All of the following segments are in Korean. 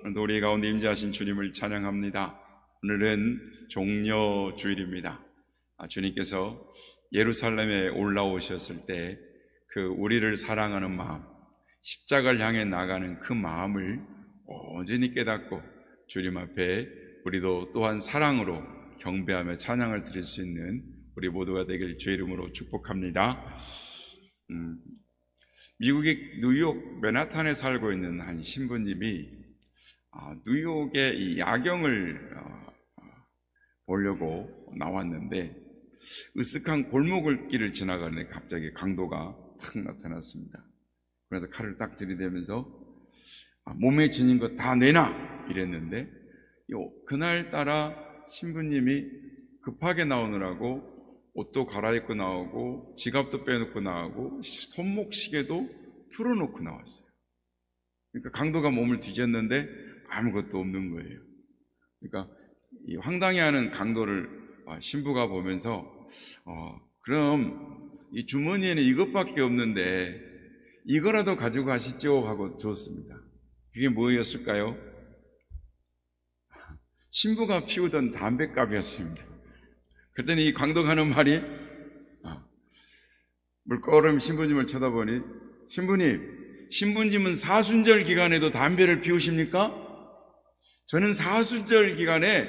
오늘도 우리 가운데 임재하신 주님을 찬양합니다. 오늘은 종려주일입니다. 주님께서 예루살렘에 올라오셨을 때 그 우리를 사랑하는 마음, 십자가를 향해 나가는 그 마음을 온전히 깨닫고 주님 앞에 우리도 또한 사랑으로 경배하며 찬양을 드릴 수 있는 우리 모두가 되길 주의 이름으로 축복합니다. 미국의 뉴욕 맨하탄에 살고 있는 한 신부님이 뉴욕의 이 야경을 보려고 나왔는데 으쓱한 골목을 길을 지나가는데 갑자기 강도가 탁 나타났습니다. 그래서 칼을 딱 들이대면서 몸에 지닌 거 다 내놔 이랬는데 그날따라 신부님이 급하게 나오느라고 옷도 갈아입고 나오고 지갑도 빼놓고 나오고 손목시계도 풀어놓고 나왔어요. 그러니까 강도가 몸을 뒤졌는데 아무것도 없는 거예요. 그러니까 이 황당해하는 강도를 신부가 보면서 그럼 이 주머니에는 이것밖에 없는데 이거라도 가지고 가시죠 하고 줬습니다. 그게 뭐였을까요? 신부가 피우던 담뱃갑이었습니다. 그랬더니 이 강도가 하는 말이 물끄러미 신부님을 쳐다보니 신부님은 사순절 기간에도 담배를 피우십니까? 저는 사순절 기간에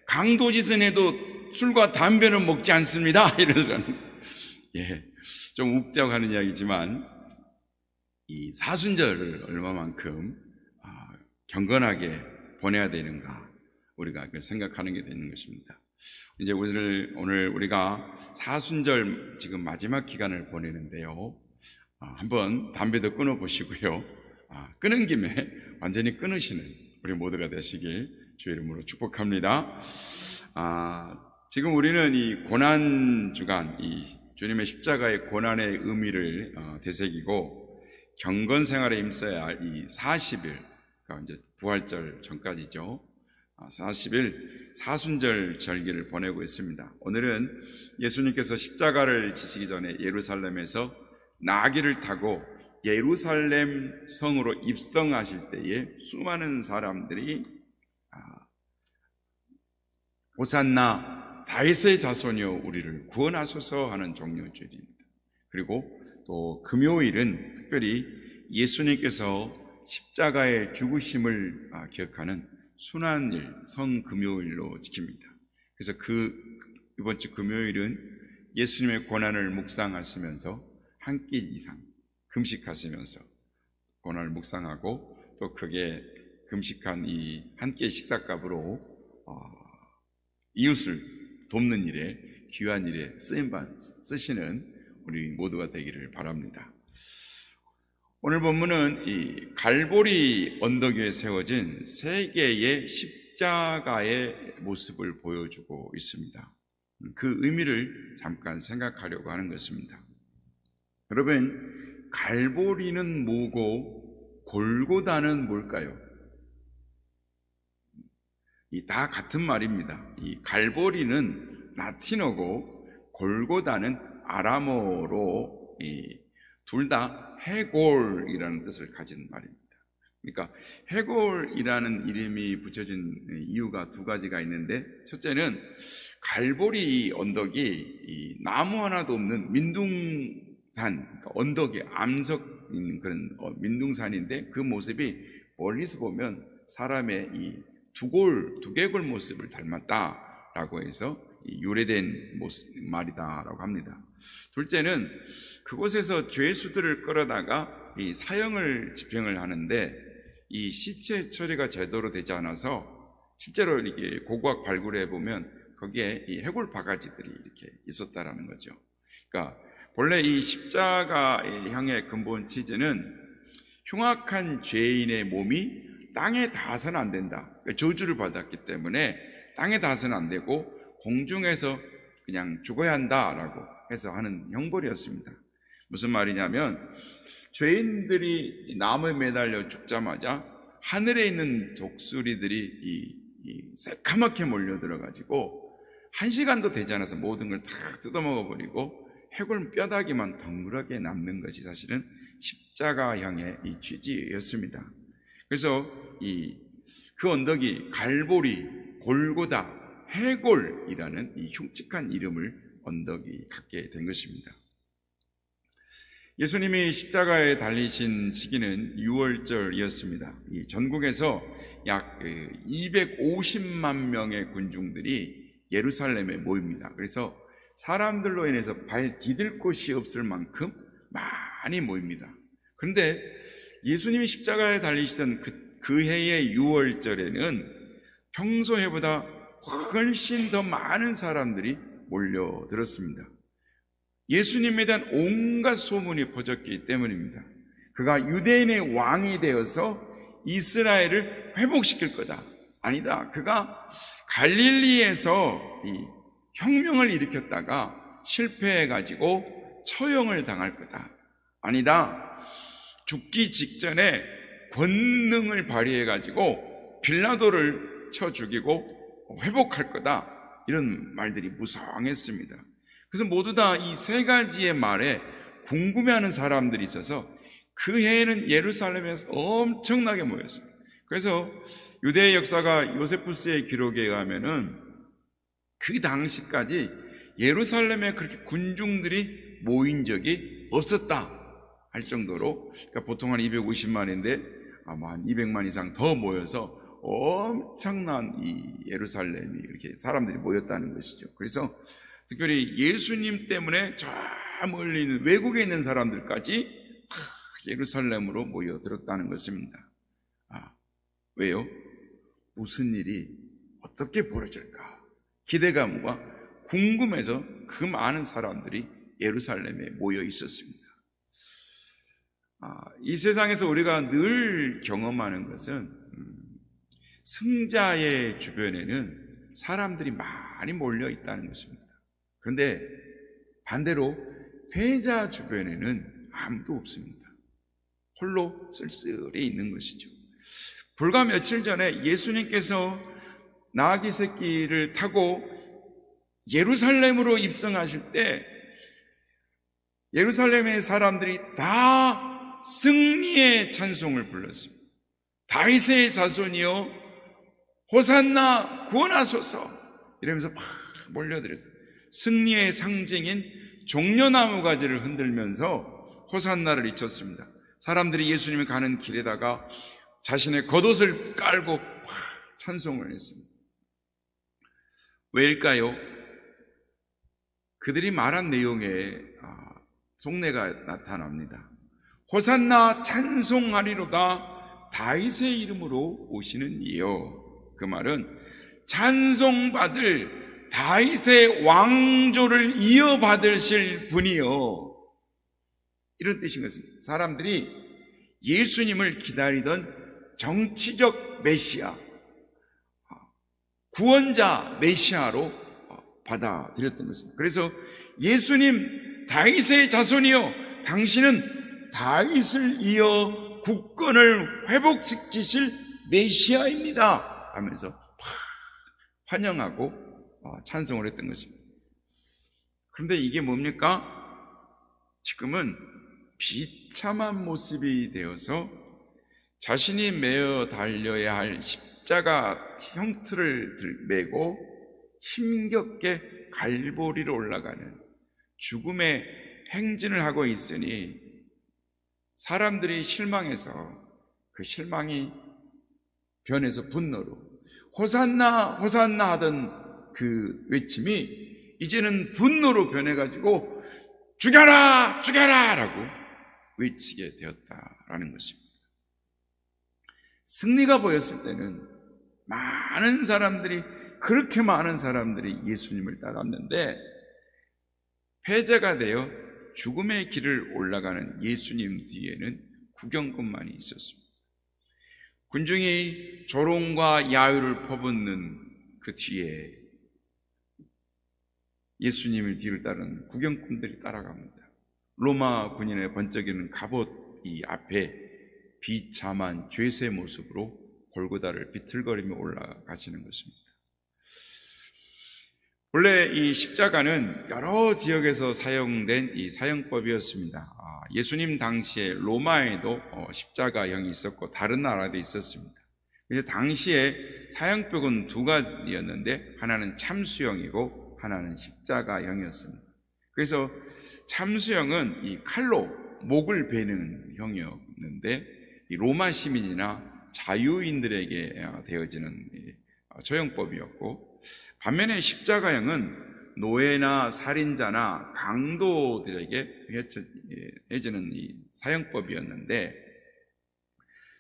강도짓은 해도 술과 담배는 먹지 않습니다. 이러더라고요. 좀 욱적하는 이야기지만 이 사순절을 얼마만큼 경건하게 보내야 되는가 우리가 생각하는 게 되는 것입니다. 이제 오늘 우리가 사순절 지금 마지막 기간을 보내는데요. 한번 담배도 끊어 보시고요. 끊은 김에 완전히 끊으시는 우리 모두가 되시길 주의 이름으로 축복합니다. 지금 우리는 이 고난주간, 이 주님의 십자가의 고난의 의미를 되새기고 경건 생활에 임써야 할 이 40일, 그러니까 이제 부활절 전까지죠. 40일 사순절 절기를 보내고 있습니다. 오늘은 예수님께서 십자가를 지시기 전에 예루살렘에서 나귀를 타고 예루살렘 성으로 입성하실 때에 수많은 사람들이 호산나 다윗의 자손이여 우리를 구원하소서 하는 종려주일입니다. 그리고 또 금요일은 특별히 예수님께서 십자가의 죽으심을 기억하는 순환일 성금요일로 지킵니다. 그래서 이번 주 금요일은 예수님의 고난을 묵상하시면서 한 끼 이상 금식하시면서 고난을 묵상하고 또 그게 금식한 이 한 끼의 식사값으로 이웃을 돕는 일에 귀한 일에 쓰시는 우리 모두가 되기를 바랍니다. 오늘 본문은 이 갈보리 언덕 위에 세워진 세 개의 십자가의 모습을 보여주고 있습니다. 그 의미를 잠깐 생각하려고 하는 것입니다. 여러분, 갈보리는 뭐고 골고다는 뭘까요? 다 같은 말입니다. 이 갈보리는 라틴어고 골고다는 아람어로 둘 다 해골이라는 뜻을 가진 말입니다. 그러니까 해골이라는 이름이 붙여진 이유가 두 가지가 있는데, 첫째는 갈보리 언덕이 나무 하나도 없는 민둥산, 그러니까 언덕에 암석 있는 그런 민둥산인데 그 모습이 멀리서 보면 사람의 이 두개골 모습을 닮았다라고 해서 유래된 말이다라고 합니다. 둘째는 그곳에서 죄수들을 끌어다가 이 사형을 집행을 하는데 이 시체 처리가 제대로 되지 않아서 실제로 이게 고고학 발굴해 보면 거기에 이 해골 바가지들이 이렇게 있었다라는 거죠. 그러니까 본래 이 십자가의 향의 근본 취지는 흉악한 죄인의 몸이 땅에 닿아서는 안 된다. 저주를 받았기 때문에 땅에 닿아서는 안 되고 공중에서 그냥 죽어야 한다라고 해서 하는 형벌이었습니다. 무슨 말이냐면 죄인들이 나무에 매달려 죽자마자 하늘에 있는 독수리들이 새카맣게 몰려들어가지고 1시간도 되지 않아서 모든 걸 다 뜯어먹어버리고 해골 뼈다귀만 덩그랗게 남는 것이 사실은 십자가형의 이 취지였습니다. 그래서 이 그 언덕이 갈보리, 골고다, 해골이라는 이 흉측한 이름을 언덕이 갖게 된 것입니다. 예수님이 십자가에 달리신 시기는 6월절이었습니다. 이 전국에서 약 250만 명의 군중들이 예루살렘에 모입니다. 그래서 사람들로 인해서 발 디딜 곳이 없을 만큼 많이 모입니다. 그런데 예수님이 십자가에 달리시던 그 해의 6월절에는 평소 해보다 훨씬 더 많은 사람들이 몰려들었습니다. 예수님에 대한 온갖 소문이 퍼졌기 때문입니다. 그가 유대인의 왕이 되어서 이스라엘을 회복시킬 거다. 아니다. 그가 갈릴리에서 이 혁명을 일으켰다가 실패해가지고 처형을 당할 거다. 아니다. 죽기 직전에 권능을 발휘해가지고 빌라도를 쳐 죽이고 회복할 거다. 이런 말들이 무성했습니다. 그래서 모두 다 이 세 가지의 말에 궁금해하는 사람들이 있어서 그 해에는 예루살렘에서 엄청나게 모였습니다. 그래서 유대의 역사가 요세푸스의 기록에 의하면은 그 당시까지 예루살렘에 그렇게 군중들이 모인 적이 없었다 할 정도로, 그러니까 보통 한 250만인데 아마 한 200만 이상 더 모여서 엄청난 이 예루살렘이 이렇게 사람들이 모였다는 것이죠. 그래서 특별히 예수님 때문에 저 멀리 있는 외국에 있는 사람들까지 다 예루살렘으로 모여들었다는 것입니다. 왜요? 무슨 일이 어떻게 벌어질까? 기대감과 궁금해서 그 많은 사람들이 예루살렘에 모여 있었습니다. 이 세상에서 우리가 늘 경험하는 것은 승자의 주변에는 사람들이 많이 몰려 있다는 것입니다. 그런데 반대로 패자 주변에는 아무도 없습니다. 홀로 쓸쓸히 있는 것이죠. 불과 며칠 전에 예수님께서 나귀 새끼를 타고 예루살렘으로 입성하실 때 예루살렘의 사람들이 다 승리의 찬송을 불렀습니다. 다윗의 자손이여 호산나 구원하소서 이러면서 막 몰려들었어요. 승리의 상징인 종려나무 가지를 흔들면서 호산나를 외쳤습니다. 사람들이 예수님이 가는 길에다가 자신의 겉옷을 깔고 막 찬송을 했습니다. 왜일까요? 그들이 말한 내용에 속내가 나타납니다. 호산나 찬송하리로다 다윗의 이름으로 오시는 이여. 그 말은 찬송받을 다윗의 왕조를 이어받으실 분이요, 이런 뜻인 것입니다. 사람들이 예수님을 기다리던 정치적 메시아, 구원자 메시아로 받아들였던 것입니다. 그래서 예수님 다윗의 자손이요, 당신은 다윗을 이어 국권을 회복시키실 메시아입니다 하면서 환영하고 찬송을 했던 것입니다. 그런데 이게 뭡니까? 지금은 비참한 모습이 되어서 자신이 메어 달려야 할 십자가 형틀을 메고 힘겹게 갈보리로 올라가는 죽음의 행진을 하고 있으니 사람들이 실망해서 그 실망이 변해서 분노로 호산나 호산나 하던 그 외침이 이제는 분노로 변해가지고 죽여라 죽여라 라고 외치게 되었다라는 것입니다. 승리가 보였을 때는 그렇게 많은 사람들이 예수님을 따랐는데 패자가 되어 죽음의 길을 올라가는 예수님 뒤에는 구경꾼만이 있었습니다. 군중이 조롱과 야유를 퍼붓는 그 뒤에 예수님을 뒤를 따르는 구경꾼들이 따라갑니다. 로마 군인의 번쩍이는 갑옷 이 앞에 비참한 죄의 모습으로 골고다를 비틀거리며 올라가시는 것입니다. 원래 이 십자가는 여러 지역에서 사용된 이 사용법이었습니다. 예수님 당시에 로마에도 십자가형이 있었고 다른 나라도 있었습니다. 그래서 당시에 사형법은 두 가지였는데 하나는 참수형이고 하나는 십자가형이었습니다. 그래서 참수형은 이 칼로 목을 베는 형이었는데 이 로마 시민이나 자유인들에게 되어지는 처형법이었고, 반면에 십자가형은 노예나 살인자나 강도들에게 해지는 이 사형법이었는데,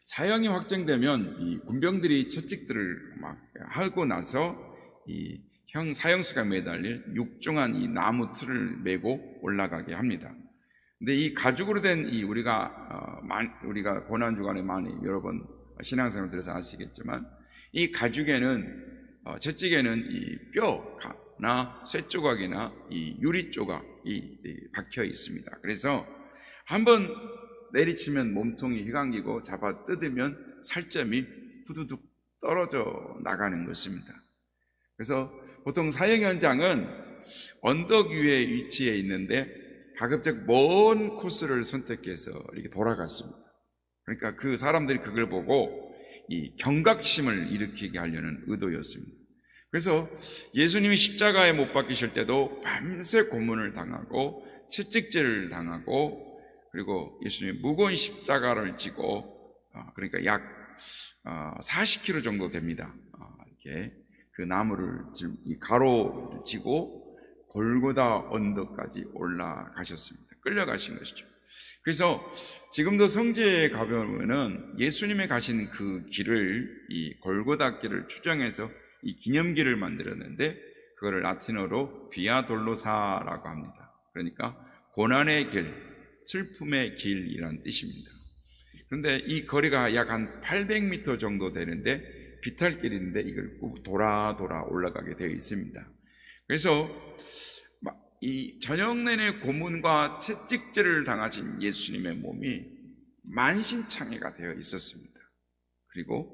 사형이 확정되면 이 군병들이 채찍들을 막 하고 나서 이 사형수가 매달릴 육중한 이 나무 틀을 메고 올라가게 합니다. 근데 이 가죽으로 된 이 우리가 고난 주간에 많이 여러 번 신앙생활 들어서 아시겠지만, 이 가죽에는 채찍에는 이 뼈나 쇠 조각이나 이 유리 조각이 박혀 있습니다. 그래서 한번 내리치면 몸통이 휘감기고 잡아 뜯으면 살점이 후두둑 떨어져 나가는 것입니다. 그래서 보통 사형 현장은 언덕 위에 위치해 있는데 가급적 먼 코스를 선택해서 이렇게 돌아갔습니다. 그러니까 그 사람들이 그걸 보고 이 경각심을 일으키게 하려는 의도였습니다. 그래서 예수님이 십자가에 못 박히실 때도 밤새 고문을 당하고 채찍질을 당하고, 그리고 예수님이 무거운 십자가를 지고 그러니까 약 40km 정도 됩니다. 이렇게 그 나무를 가로를 지고 골고다 언덕까지 올라가셨습니다. 끌려가신 것이죠. 그래서 지금도 성지에 가보면은 예수님이 가신 그 길을, 이 골고다 길을 추정해서 이 기념길을 만들었는데, 그거를 라틴어로 비아 돌로사라고 합니다. 그러니까 고난의 길, 슬픔의 길이라는 뜻입니다. 그런데 이 거리가 약 한 800m 정도 되는데 비탈길인데 이걸 돌아 올라가게 되어 있습니다. 그래서 이 저녁 내내 고문과 채찍질을 당하신 예수님의 몸이 만신창이가 되어 있었습니다. 그리고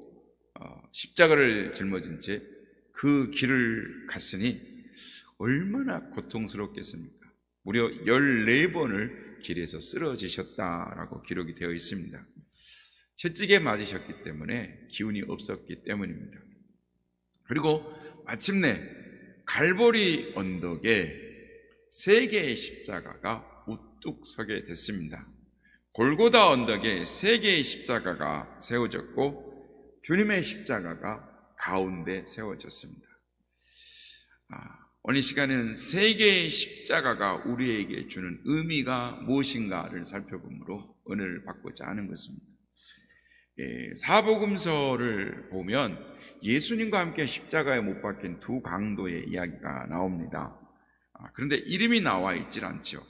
십자가를 짊어진 채 그 길을 갔으니 얼마나 고통스럽겠습니까? 무려 14번을 길에서 쓰러지셨다라고 기록이 되어 있습니다. 채찍에 맞으셨기 때문에 기운이 없었기 때문입니다. 그리고 마침내 갈보리 언덕에 3개의 십자가가 우뚝 서게 됐습니다. 골고다 언덕에 3개의 십자가가 세워졌고 주님의 십자가가 가운데 세워졌습니다. 오늘 이 시간에는 3개의 십자가가 우리에게 주는 의미가 무엇인가를 살펴보므로 은혜를 받고자 하는 것입니다. 사복음서를 보면 예수님과 함께 십자가에 못 박힌 두 강도의 이야기가 나옵니다. 그런데 이름이 나와 있질 않죠.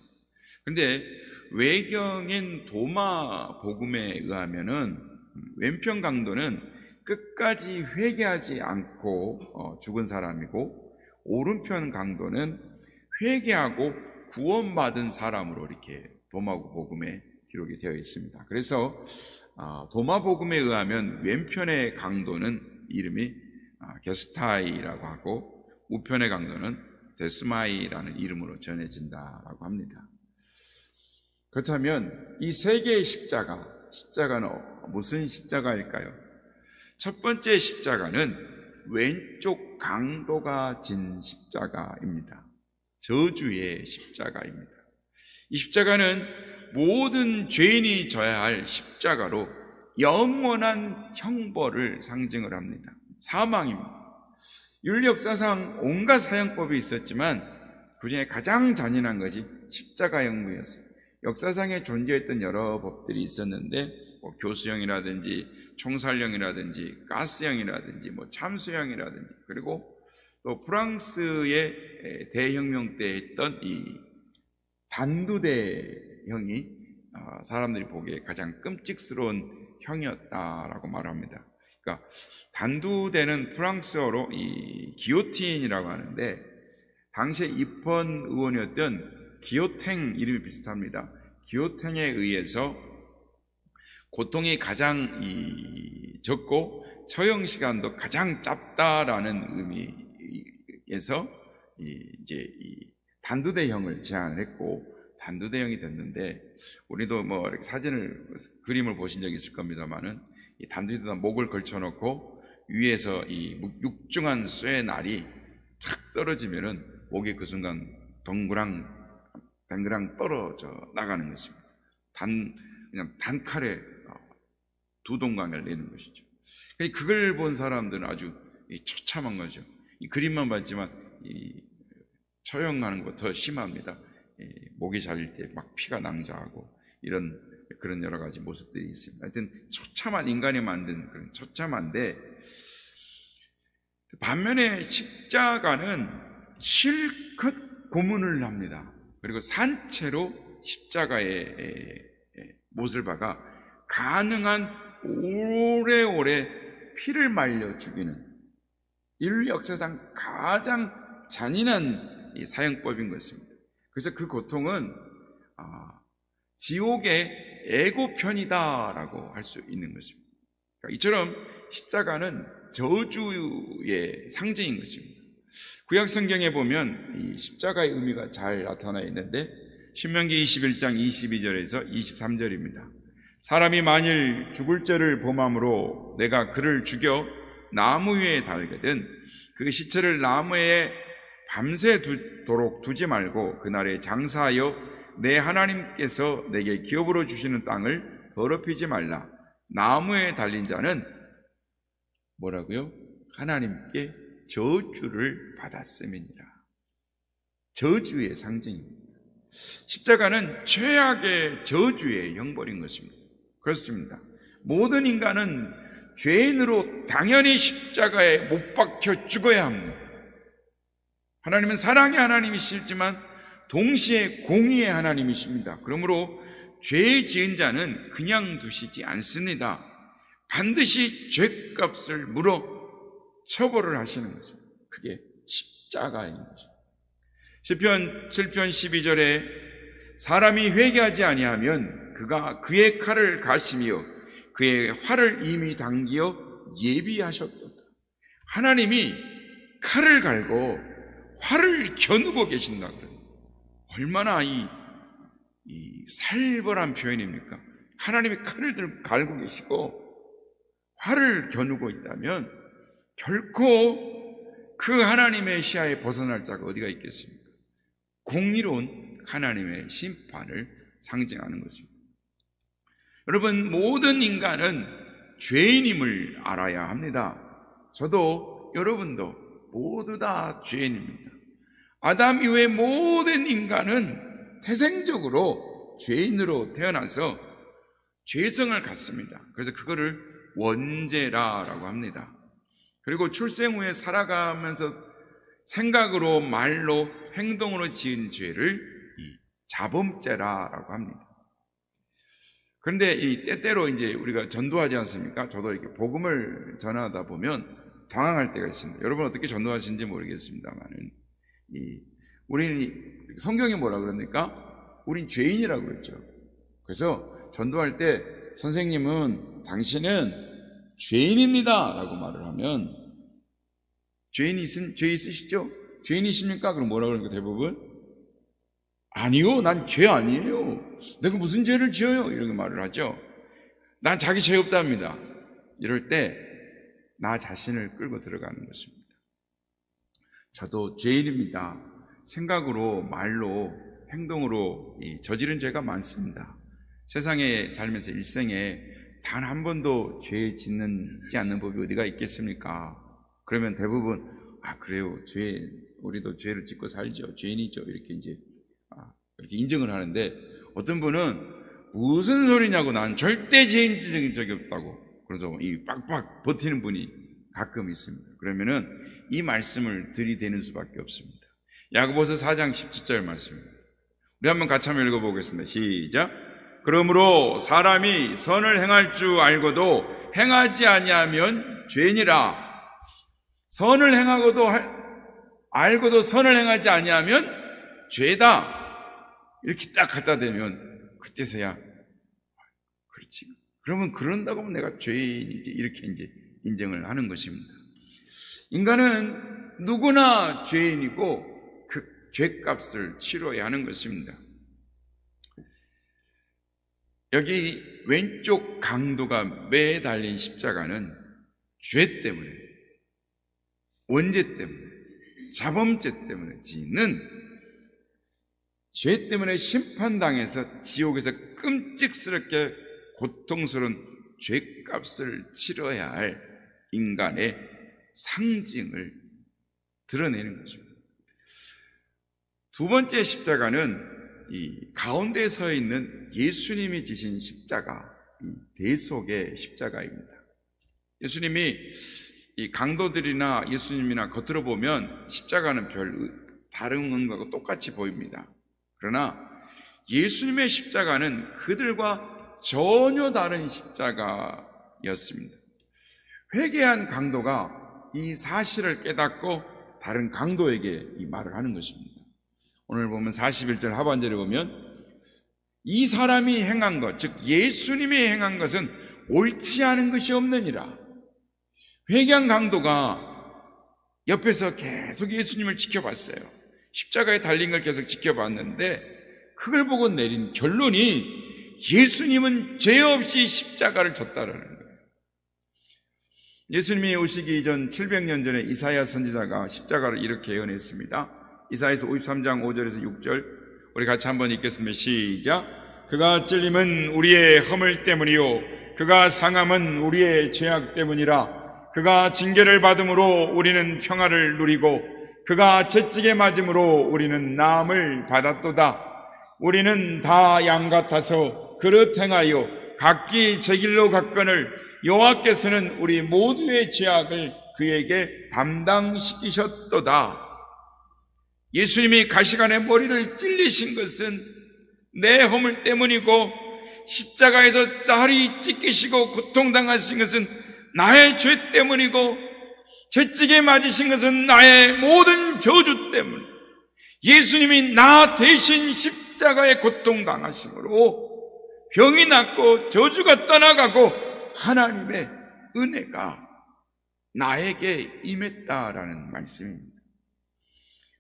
그런데 외경인 도마 복음에 의하면은 왼편 강도는 끝까지 회개하지 않고 죽은 사람이고, 오른편 강도는 회개하고 구원받은 사람으로 이렇게 도마복음에 기록이 되어 있습니다. 그래서 도마복음에 의하면 왼편의 강도는 이름이 게스타이라고 하고, 우편의 강도는 데스마이라는 이름으로 전해진다라고 합니다. 그렇다면 이 3개의 십자가는 무슨 십자가일까요? 첫 번째 십자가는 왼쪽 강도가 진 십자가입니다. 저주의 십자가입니다. 이 십자가는 모든 죄인이 져야 할 십자가로 영원한 형벌을 상징을 합니다. 사망입니다. 인류 역사상 온갖 사형법이 있었지만 그중에 가장 잔인한 것이 십자가형무였어요. 역사상에 존재했던 여러 법들이 있었는데 교수형이라든지 총살형이라든지 가스형이라든지 참수형이라든지, 그리고 또 프랑스의 대혁명 때 했던 이 단두대형이 사람들이 보기에 가장 끔찍스러운 형이었다라고 말합니다. 그러니까 단두대는 프랑스어로 이 기요틴이라고 하는데, 당시에 입헌 의원이었던 기요탱 이름이 비슷합니다. 기요탱에 의해서 고통이 가장 적고 처형 시간도 가장 짧다라는 의미에서 이제 단두대형을 제안을 했고 단두대형이 됐는데, 우리도 이렇게 그림을 보신 적이 있을 겁니다만은 이 단두대에다 목을 걸쳐놓고 위에서 이 육중한 쇠 날이 탁 떨어지면은 목이 그 순간 덩그랑 떨어져 나가는 것입니다. 그냥 단칼에 두 동강을 내는 것이죠. 그걸 본 사람들은 아주 처참한 거죠. 이 그림만 봤지만 처형하는 것 더 심합니다. 목이 잘릴 때 막 피가 낭자하고 그런 여러 가지 모습들이 있습니다. 하여튼 처참한 인간이 만든 그런 처참한데, 반면에 십자가는 실컷 고문을 합니다. 그리고 산채로 십자가의 못을 박아 가능한 오래오래 피를 말려 죽이는 인류 역사상 가장 잔인한 사형법인 것입니다. 그래서 그 고통은 지옥의 애고편이다라고 할 수 있는 것입니다. 그러니까 이처럼 십자가는 저주의 상징인 것입니다. 구약 성경에 보면 이 십자가의 의미가 잘 나타나 있는데, 신명기 21장 22절에서 23절입니다. 사람이 만일 죽을 죄를 범함으로 내가 그를 죽여 나무 위에 달거든 그 시체를 나무에 밤새도록 두지 말고 그날에 장사하여 내 하나님께서 내게 기업으로 주시는 땅을 더럽히지 말라. 나무에 달린 자는 뭐라고요? 하나님께 저주를 받았음이니라. 저주의 상징입니다. 십자가는 최악의 저주의 형벌인 것입니다. 그렇습니다. 모든 인간은 죄인으로 당연히 십자가에 못 박혀 죽어야 합니다. 하나님은 사랑의 하나님이시지만 동시에 공의의 하나님이십니다. 그러므로 죄 지은 자는 그냥 두시지 않습니다. 반드시 죄값을 물어 처벌을 하시는 것입니다. 그게 십자가인 것입니다. 시편 7편 12절에 사람이 회개하지 아니하면 그가 그의 칼을 가시며 그의 활을 이미 당기어 예비하셨도다. 하나님이 칼을 갈고 활을 겨누고 계신다. 얼마나 이 살벌한 표현입니까? 하나님이 칼을 갈고 계시고 활을 겨누고 있다면 결코 그 하나님의 시야에 벗어날 자가 어디가 있겠습니까? 공의로운 하나님의 심판을 상징하는 것입니다. 여러분, 모든 인간은 죄인임을 알아야 합니다. 저도 여러분도 모두 다 죄인입니다. 아담 이후의 모든 인간은 태생적으로 죄인으로 태어나서 죄성을 갖습니다. 그래서 그거를 원죄라고 합니다. 그리고 출생 후에 살아가면서 생각으로, 말로, 행동으로 지은 죄를 자범죄라고 합니다. 그런데 때때로 이제 우리가 전도하지 않습니까? 저도 이렇게 복음을 전하다 보면 당황할 때가 있습니다. 여러분 어떻게 전도하시는지 모르겠습니다만은, 우리는 성경에 뭐라 그럽니까? 우린 죄인이라고 그랬죠. 그래서 전도할 때 선생님은 당신은 죄인입니다 라고 말을 하면, 죄 있으시죠? 죄인이십니까? 그럼 뭐라 그러니까 대부분 아니요, 난 죄 아니에요. 내가 무슨 죄를 지어요? 이렇게 말을 하죠. 난 자기 죄 없답니다. 이럴 때 나 자신을 끌고 들어가는 것입니다. 저도 죄인입니다. 생각으로, 말로, 행동으로 저지른 죄가 많습니다. 세상에 살면서 일생에 단 한 번도 죄 짓지 않는 법이 어디가 있겠습니까? 그러면 대부분 그래요, 우리도 죄를 짓고 살죠, 죄인이죠, 이렇게 이렇게 인정을 하는데, 어떤 분은 무슨 소리냐고, 난 절대 죄인 지은 적이 없다고 그래서 빡빡 버티는 분이 가끔 있습니다. 그러면은 이 말씀을 들이대는 수밖에 없습니다. 야고보서 4장 17절 말씀입니다. 우리 한번 같이 한번 읽어보겠습니다. 시작. 그러므로 사람이 선을 행할 줄 알고도 행하지 아니하면 죄니라. 선을 행하고도 알고도 선을 행하지 아니하면 죄다. 이렇게 딱 갖다 대면 그때서야 그렇지. 그러면 그런다고 하면 내가 죄인이지, 이렇게 이제 인정을 하는 것입니다. 인간은 누구나 죄인이고 그 죄값을 치러야 하는 것입니다. 여기 왼쪽 강도가 매달린 십자가는 죄 때문에, 원죄 때문에, 자범죄 때문에 짓는 죄 때문에 심판당해서 지옥에서 끔찍스럽게 고통스러운 죄값을 치러야 할 인간의 상징을 드러내는 것입니다. 두 번째 십자가는 이 가운데 서 있는 예수님이 지신 십자가, 이 대속의 십자가입니다. 예수님이 이 강도들이나 예수님이나 겉으로 보면 십자가는 별 다른 것과 똑같이 보입니다. 그러나 예수님의 십자가는 그들과 전혀 다른 십자가였습니다. 회개한 강도가 이 사실을 깨닫고 다른 강도에게 이 말을 하는 것입니다. 오늘 보면 41절 하반절에 보면 이 사람이 행한 것, 즉 예수님이 행한 것은 옳지 않은 것이 없느니라. 회개한 강도가 옆에서 계속 예수님을 지켜봤어요. 십자가에 달린 걸 계속 지켜봤는데 그걸 보고 내린 결론이 예수님은 죄 없이 십자가를 졌다라는 거예요. 예수님이 오시기 이전 700년 전에 이사야 선지자가 십자가를 이렇게 예언했습니다. 이사야서 53장 5절에서 6절 우리 같이 한번 읽겠습니다. 시작. 그가 찔림은 우리의 허물 때문이요 그가 상함은 우리의 죄악 때문이라. 그가 징계를 받음으로 우리는 평화를 누리고 그가 채찍에 맞음으로 우리는 나음을 받았도다. 우리는 다 양 같아서 그릇 행하여 각기 제 길로 갔거늘 여호와께서는 우리 모두의 죄악을 그에게 담당시키셨도다. 예수님이 가시관에 머리를 찔리신 것은 내 허물 때문이고 십자가에서 짤이 찢기시고 고통당하신 것은 나의 죄 때문이고 채찍에 맞으신 것은 나의 모든 저주 때문. 예수님이 나 대신 십자가에 고통당하심으로 병이 낫고 저주가 떠나가고 하나님의 은혜가 나에게 임했다라는 말씀입니다.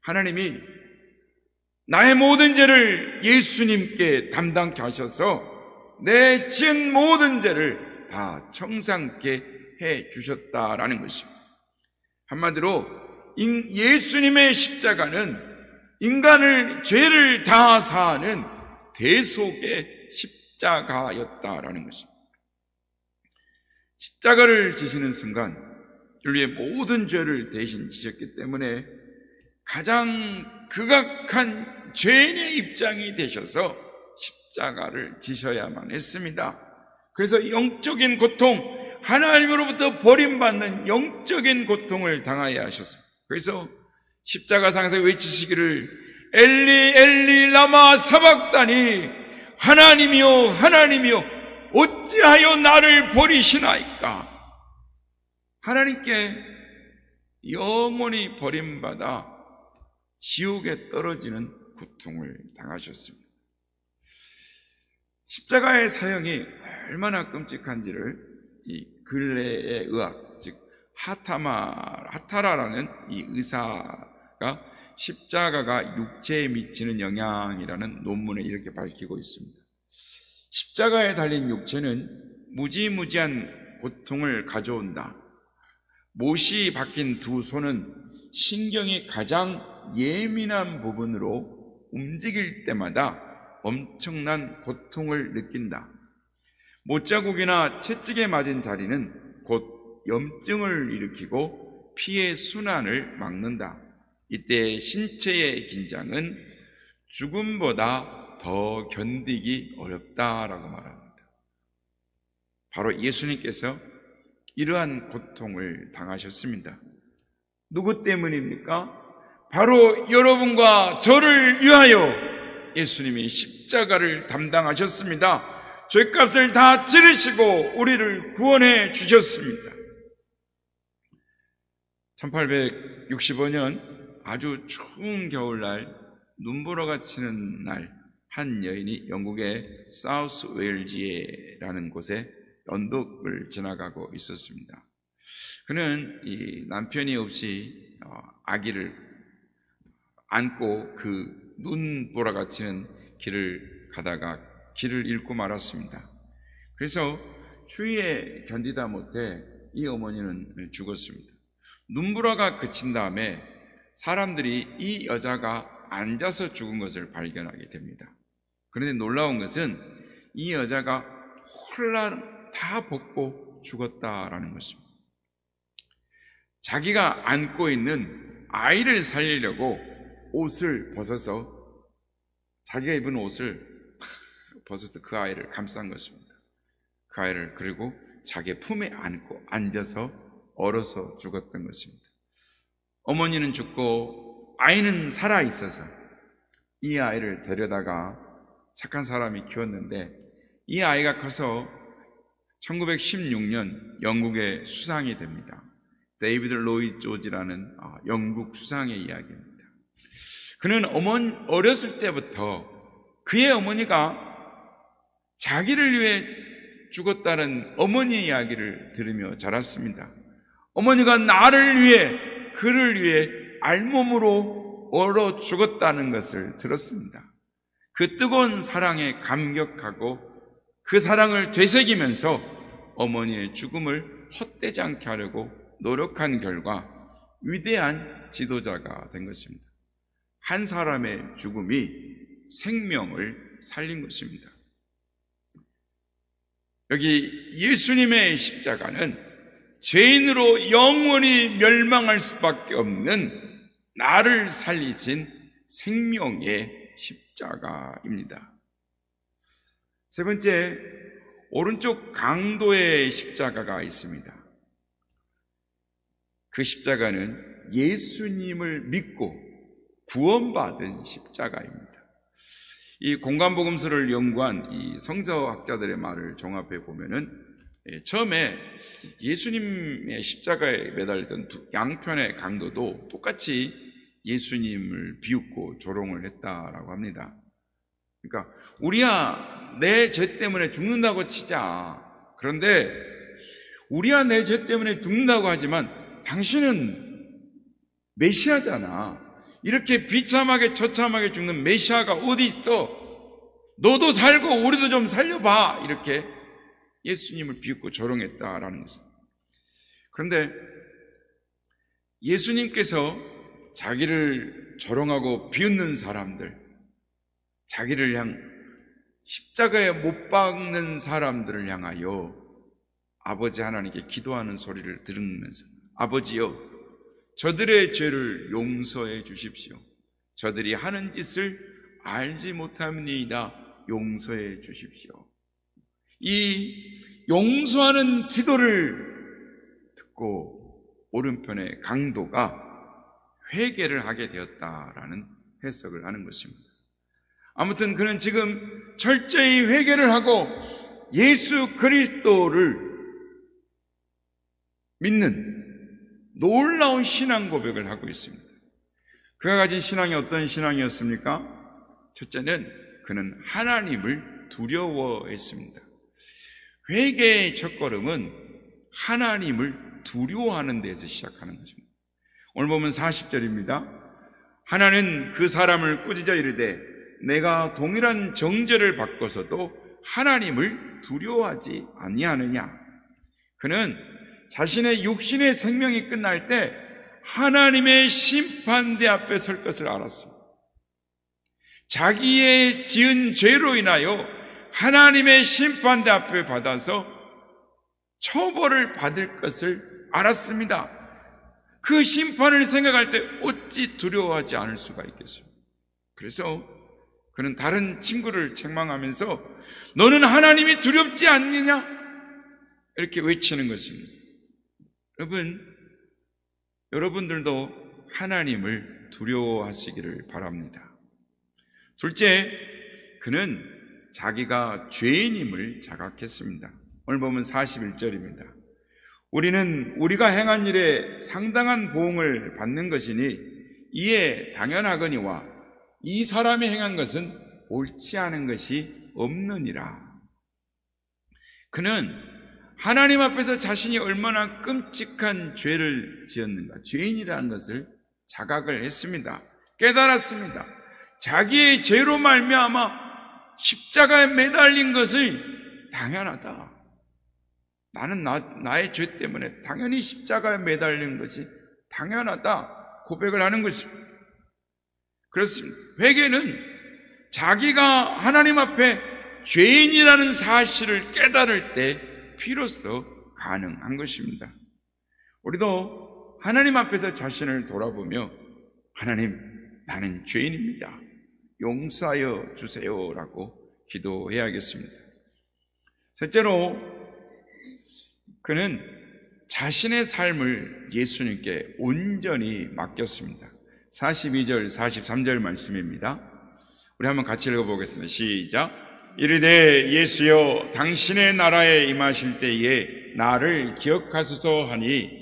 하나님이 나의 모든 죄를 예수님께 담당케 하셔서 내 지은 모든 죄를 다 청산케 해 주셨다라는 것입니다. 한마디로 예수님의 십자가는 인간을 죄를 다 사하는 대속의 십자가였다라는 것입니다. 십자가를 지시는 순간 인류의 모든 죄를 대신 지셨기 때문에 가장 극악한 죄인의 입장이 되셔서 십자가를 지셔야만 했습니다. 그래서 영적인 고통, 하나님으로부터 버림받는 영적인 고통을 당하여야 하셨습니다. 그래서 십자가상에서 외치시기를 엘리 엘리 라마 사박다니 하나님이여 하나님이여 어찌하여 나를 버리시나이까. 하나님께 영원히 버림받아 지옥에 떨어지는 고통을 당하셨습니다. 십자가의 사형이 얼마나 끔찍한지를 이 근래의 의학, 즉 하타라라는 이 의사가 십자가가 육체에 미치는 영향이라는 논문에 이렇게 밝히고 있습니다. 십자가에 달린 육체는 무지무지한 고통을 가져온다. 못이 박힌 두 손은 신경이 가장 예민한 부분으로 움직일 때마다 엄청난 고통을 느낀다. 못자국이나 채찍에 맞은 자리는 곧 염증을 일으키고 피의 순환을 막는다. 이때 신체의 긴장은 죽음보다 더 견디기 어렵다라고 말합니다. 바로 예수님께서 이러한 고통을 당하셨습니다. 누구 때문입니까? 바로 여러분과 저를 위하여 예수님이 십자가를 담당하셨습니다. 죄값을 다 치르시고 우리를 구원해 주셨습니다. 1865년 아주 추운 겨울날 눈보라가 치는 날 한 여인이 영국의 사우스 웨일즈라는 곳에 언덕을 지나가고 있었습니다. 그는 이 남편이 없이 아기를 안고 그 눈보라가 치는 길을 가다가 길을 잃고 말았습니다. 그래서 추위에 견디다 못해 이 어머니는 죽었습니다. 눈보라가 그친 다음에 사람들이 이 여자가 앉아서 죽은 것을 발견하게 됩니다. 그런데 놀라운 것은 이 여자가 홀라 다 벗고 죽었다라는 것입니다. 자기가 안고 있는 아이를 살리려고 옷을 벗어서 자기가 입은 옷을 벗어서 그 아이를 감싼 것입니다. 그 아이를 그리고 자기 품에 안고 앉아서 얼어서 죽었던 것입니다. 어머니는 죽고 아이는 살아 있어서 이 아이를 데려다가 착한 사람이 키웠는데 이 아이가 커서 1916년 영국의 수상이 됩니다. 데이비드 로이드 조지라는 영국 수상의 이야기입니다. 그는 어렸을 때부터 그의 어머니가 자기를 위해 죽었다는 어머니의 이야기를 들으며 자랐습니다. 어머니가 나를 위해, 그를 위해 알몸으로 얼어 죽었다는 것을 들었습니다. 그 뜨거운 사랑에 감격하고 그 사랑을 되새기면서 어머니의 죽음을 헛되지 않게 하려고 노력한 결과 위대한 지도자가 된 것입니다. 한 사람의 죽음이 생명을 살린 것입니다. 여기 예수님의 십자가는 죄인으로 영원히 멸망할 수밖에 없는 나를 살리신 생명의 십자가입니다. 세 번째, 오른쪽 강도의 십자가가 있습니다. 그 십자가는 예수님을 믿고 구원받은 십자가입니다. 이 공간복음서를 연구한 이 성서학자들의 말을 종합해 보면은 처음에 예수님의 십자가에 매달리던 양편의 강도도 똑같이 예수님을 비웃고 조롱을 했다라고 합니다. 그러니까 우리야 내 죄 때문에 죽는다고 치자. 그런데 우리야 내 죄 때문에 죽는다고 하지만 당신은 메시아잖아. 이렇게 비참하게 처참하게 죽는 메시아가 어디 있어? 너도 살고 우리도 좀 살려봐. 이렇게 예수님을 비웃고 조롱했다라는 것입니다. 그런데 예수님께서 자기를 조롱하고 비웃는 사람들, 자기를 십자가에 못 박는 사람들을 향하여 아버지 하나님께 기도하는 소리를 들으면서 아버지여, 저들의 죄를 용서해 주십시오. 저들이 하는 짓을 알지 못함이니이다. 용서해 주십시오. 이 용서하는 기도를 듣고 오른편의 강도가 회개를 하게 되었다라는 해석을 하는 것입니다. 아무튼 그는 지금 철저히 회개를 하고 예수 그리스도를 믿는 놀라운 신앙 고백을 하고 있습니다. 그가 가진 신앙이 어떤 신앙이었습니까? 첫째는 그는 하나님을 두려워했습니다. 회개의 첫걸음은 하나님을 두려워하는 데에서 시작하는 것입니다. 오늘 보면 40절입니다. 하나는 그 사람을 꾸짖어 이르되 내가 동일한 정죄를 받고서도 하나님을 두려워하지 아니하느냐. 그는 자신의 육신의 생명이 끝날 때 하나님의 심판대 앞에 설 것을 알았습니다. 자기의 지은 죄로 인하여 하나님의 심판대 앞에 받아서 처벌을 받을 것을 알았습니다. 그 심판을 생각할 때 어찌 두려워하지 않을 수가 있겠어요. 그래서 그는 다른 친구를 책망하면서 너는 하나님이 두렵지 않느냐? 이렇게 외치는 것입니다. 여러분들도 하나님을 두려워하시기를 바랍니다. 둘째, 그는 자기가 죄인임을 자각했습니다. 오늘 보면 41절입니다. 우리는 우리가 행한 일에 상당한 보응을 받는 것이니 이에 당연하거니와 이 사람이 행한 것은 옳지 않은 것이 없느니라. 그는 하나님 앞에서 자신이 얼마나 끔찍한 죄를 지었는가, 죄인이라는 것을 자각을 했습니다. 깨달았습니다. 자기의 죄로 말미암아 십자가에 매달린 것을 당연하다. 나는 나의 죄 때문에 당연히 십자가에 매달리는 것이 당연하다 고백을 하는 것입니다. 그렇습니다. 회개는 자기가 하나님 앞에 죄인이라는 사실을 깨달을 때 비로소 가능한 것입니다. 우리도 하나님 앞에서 자신을 돌아보며 하나님, 나는 죄인입니다. 용서하여 주세요라고 기도해야겠습니다. 셋째로 그는 자신의 삶을 예수님께 온전히 맡겼습니다. 42절, 43절 말씀입니다. 우리 한번 같이 읽어보겠습니다. 시작. 이르되 예수여 당신의 나라에 임하실 때에 나를 기억하소서 하니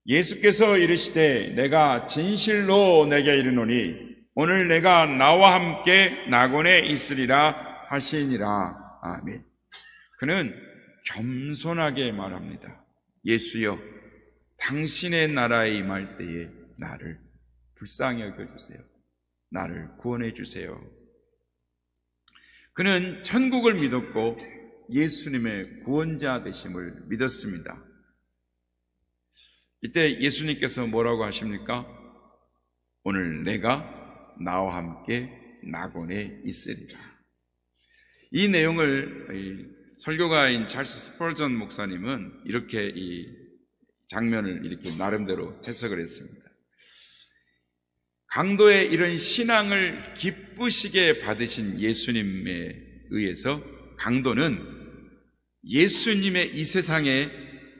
예수께서 이르시되 내가 진실로 내게 이르노니 오늘 내가 나와 함께 낙원에 있으리라 하시니라. 아멘. 그는 겸손하게 말합니다. 예수여 당신의 나라에 임할 때에 나를 불쌍히 여겨주세요. 나를 구원해 주세요. 그는 천국을 믿었고 예수님의 구원자 되심을 믿었습니다. 이때 예수님께서 뭐라고 하십니까? 오늘 내가 나와 함께 낙원에 있으리라. 이 내용을 설교가인 찰스 스펄전 목사님은 이렇게 이 장면을 이렇게 나름대로 해석을 했습니다. 강도의 이런 신앙을 기쁘시게 받으신 예수님에 의해서 강도는 예수님의 이 세상의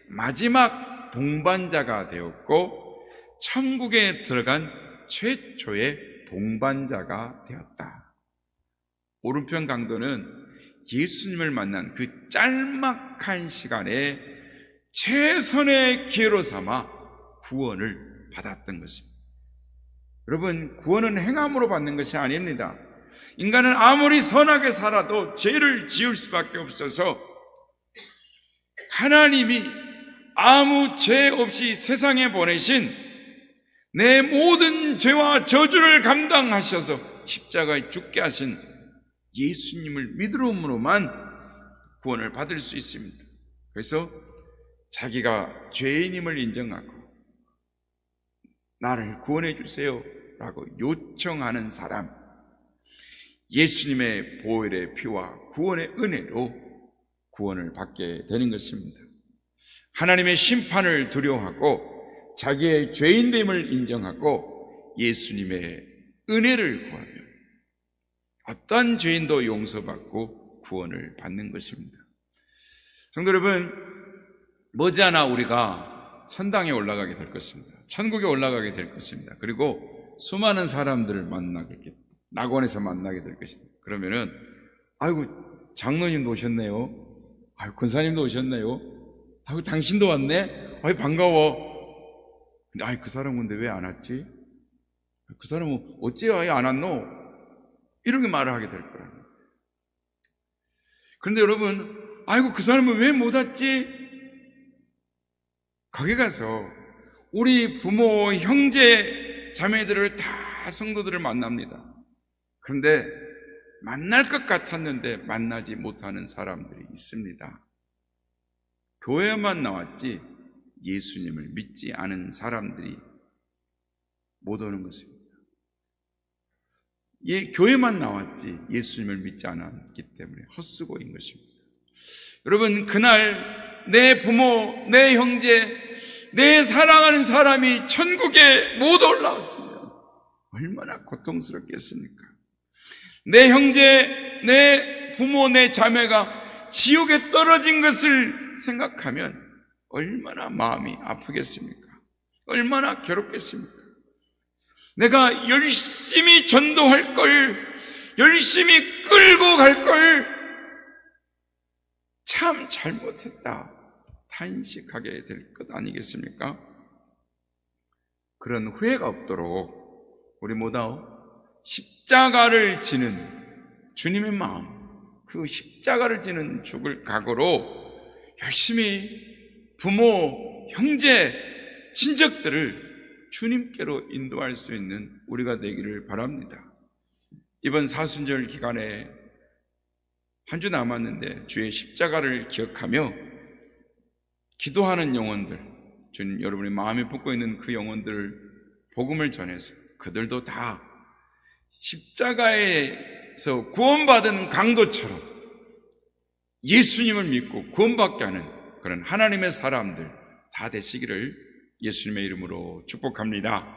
마지막 동반자가 되었고 천국에 들어간 최초의 동반자가 되었다. 오른편 강도는 예수님을 만난 그 짤막한 시간에 최선의 기회로 삼아 구원을 받았던 것입니다. 여러분, 구원은 행함으로 받는 것이 아닙니다. 인간은 아무리 선하게 살아도 죄를 지을 수밖에 없어서 하나님이 아무 죄 없이 세상에 보내신 내 모든 죄와 저주를 감당하셔서 십자가에 죽게 하신 예수님을 믿음으로만 구원을 받을 수 있습니다. 그래서 자기가 죄인임을 인정하고 나를 구원해 주세요 라고 요청하는 사람, 예수님의 보혈의 피와 구원의 은혜로 구원을 받게 되는 것입니다. 하나님의 심판을 두려워하고 자기의 죄인됨을 인정하고 예수님의 은혜를 구하며 어떤 죄인도 용서받고 구원을 받는 것입니다. 성도 여러분, 머지않아 우리가 천당에 올라가게 될 것입니다. 천국에 올라가게 될 것입니다. 그리고 수많은 사람들을 만나게, 낙원에서 만나게 될 것입니다. 그러면은 아이고 장로님도 오셨네요. 아이고 권사님도 오셨네요. 아이고 당신도 왔네. 아이고 반가워. 근데 아이 그 사람 근데 왜 안 왔지? 그 사람은 어째 아예 안 왔노? 이렇게 말을 하게 될 거랍니다. 그런데 여러분, 아이고 그 사람은 왜 못 왔지? 거기 가서 우리 부모, 형제, 자매들을 다 성도들을 만납니다. 그런데 만날 것 같았는데 만나지 못하는 사람들이 있습니다. 교회만 나왔지 예수님을 믿지 않은 사람들이 못 오는 것입니다. 교회만 나왔지 예수님을 믿지 않았기 때문에 헛수고인 것입니다. 여러분, 그날 내 부모, 내 형제, 내 사랑하는 사람이 천국에 못 올라왔으면 얼마나 고통스럽겠습니까? 내 형제, 내 부모, 내 자매가 지옥에 떨어진 것을 생각하면 얼마나 마음이 아프겠습니까? 얼마나 괴롭겠습니까? 내가 열심히 전도할 걸, 열심히 끌고 갈 걸 참 잘못했다 탄식하게 될 것 아니겠습니까? 그런 후회가 없도록 우리 모두 십자가를 지는 주님의 마음, 그 십자가를 지는 죽을 각오로 열심히 부모, 형제, 친척들을 주님께로 인도할 수 있는 우리가 되기를 바랍니다. 이번 사순절 기간에 한 주 남았는데 주의 십자가를 기억하며 기도하는 영혼들, 주님 여러분이 마음에 품고 있는 그 영혼들 복음을 전해서 그들도 다 십자가에서 구원받은 강도처럼 예수님을 믿고 구원받게 하는 그런 하나님의 사람들 다 되시기를 예수님의 이름으로 축복합니다.